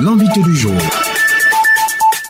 L'invité du jour.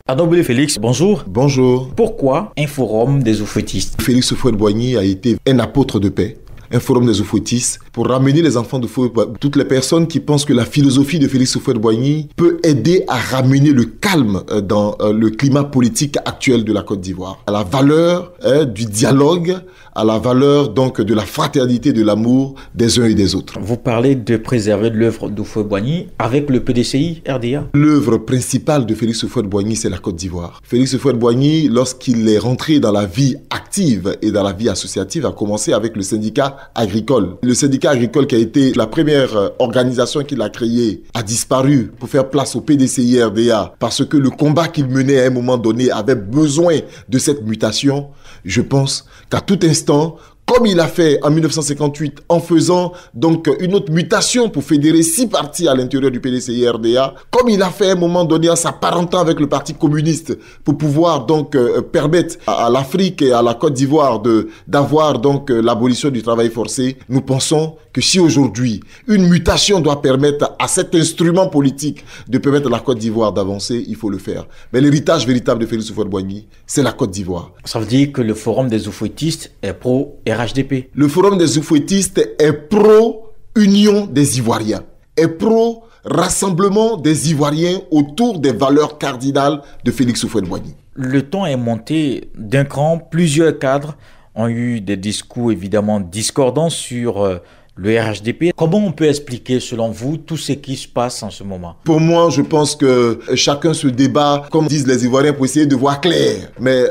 Arnaud Félix, bonjour. Bonjour. Pourquoi un forum des oufouettistes? Félix Houphouët-Boigny a été un apôtre de paix. Un forum des oufouettistes pour ramener les enfants de feu. Toutes les personnes qui pensent que la philosophie de Félix Houphouët-Boigny peut aider à ramener le calme dans le climat politique actuel de la Côte d'Ivoire. À la valeur du dialogue, à la valeur donc de la fraternité, de l'amour des uns et des autres. Vous parlez de préserver l'œuvre d'Houphouët-Boigny avec le PDCI RDA. L'œuvre principale de Félix Houphouët-Boigny, c'est la Côte d'Ivoire. Félix Houphouët-Boigny, lorsqu'il est rentré dans la vie active et dans la vie associative, a commencé avec le syndicat agricole. Le syndicat agricole qui a été la première organisation qu'il a créée a disparu pour faire place au PDCI RDA parce que le combat qu'il menait à un moment donné avait besoin de cette mutation. Je pense qu'à tout instant, comme il a fait en 1958 en faisant donc une autre mutation pour fédérer 6 partis à l'intérieur du PDCI RDA, comme il a fait à un moment donné en s'apparentant avec le Parti communiste pour pouvoir donc permettre à l'Afrique et à la Côte d'Ivoire d'avoir donc l'abolition du travail forcé, nous pensons que si aujourd'hui une mutation doit permettre à cet instrument politique de permettre à la Côte d'Ivoire d'avancer, il faut le faire. Mais l'héritage véritable de Félix Houphouët-Boigny, c'est la Côte d'Ivoire. Ça veut dire que le forum des oufouettistes est pro-RHDP. Le forum des oufouettistes est pro-union des Ivoiriens, est pro-rassemblement des Ivoiriens autour des valeurs cardinales de Félix Houphouët-Boigny. Le ton est monté d'un cran. Plusieurs cadres ont eu des discours évidemment discordants sur le RHDP. Comment on peut expliquer, selon vous, tout ce qui se passe en ce moment? Pour moi, je pense que chacun se débat, comme disent les Ivoiriens, pour essayer de voir clair. Mais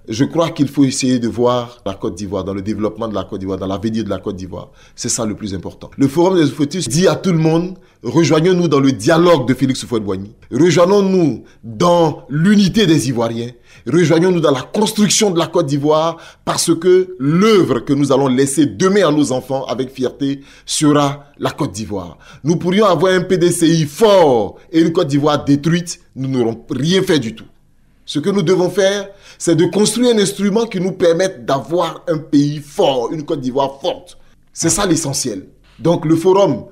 je crois qu'il faut essayer de voir la Côte d'Ivoire, dans le développement de la Côte d'Ivoire, dans l'avenir de la Côte d'Ivoire. C'est ça le plus important. Le Forum des oufouettistes dit à tout le monde, rejoignons-nous dans le dialogue de Félix Houphouët-Boigny. Rejoignons-nous dans l'unité des Ivoiriens. Rejoignons-nous dans la construction de la Côte d'Ivoire parce que l'œuvre que nous allons laisser demain à nos enfants avec fierté sera la Côte d'Ivoire. Nous pourrions avoir un PDCI fort et une Côte d'Ivoire détruite, nous n'aurons rien fait du tout. Ce que nous devons faire, c'est de construire un instrument qui nous permette d'avoir un pays fort, une Côte d'Ivoire forte. C'est ça l'essentiel. Donc le forum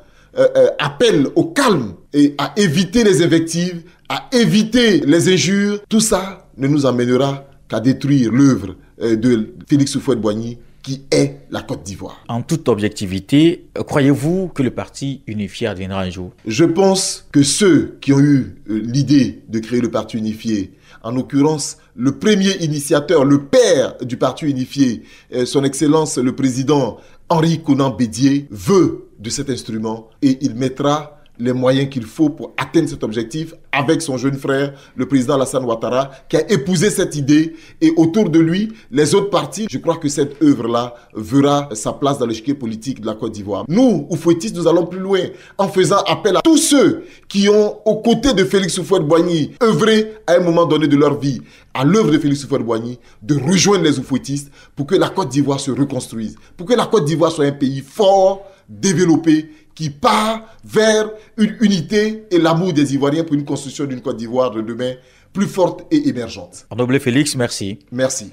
appelle au calme et à éviter les invectives, à éviter les injures. Tout ça ne nous amènera qu'à détruire l'œuvre de Félix Houphouët-Boigny qui est la Côte d'Ivoire. En toute objectivité, croyez-vous que le parti unifié adviendra un jour? Je pense que ceux qui ont eu l'idée de créer le parti unifié, en l'occurrence le premier initiateur, le père du parti unifié, son Excellence le président Henri Konan Bédié, veut de cet instrument et il mettra les moyens qu'il faut pour atteindre cet objectif avec son jeune frère, le président Alassane Ouattara, qui a épousé cette idée et autour de lui, les autres partis. Je crois que cette œuvre-là verra sa place dans l'échiquier politique de la Côte d'Ivoire. Nous, oufouettistes, nous allons plus loin en faisant appel à tous ceux qui ont, aux côtés de Félix Houphouët-Boigny, œuvré à un moment donné de leur vie à l'œuvre de Félix Houphouët-Boigny, de rejoindre les oufouettistes pour que la Côte d'Ivoire se reconstruise, pour que la Côte d'Ivoire soit un pays fort, développé, qui part vers une unité et l'amour des Ivoiriens pour une construction d'une Côte d'Ivoire de demain plus forte et émergente. Arnaud Félix, merci. Merci.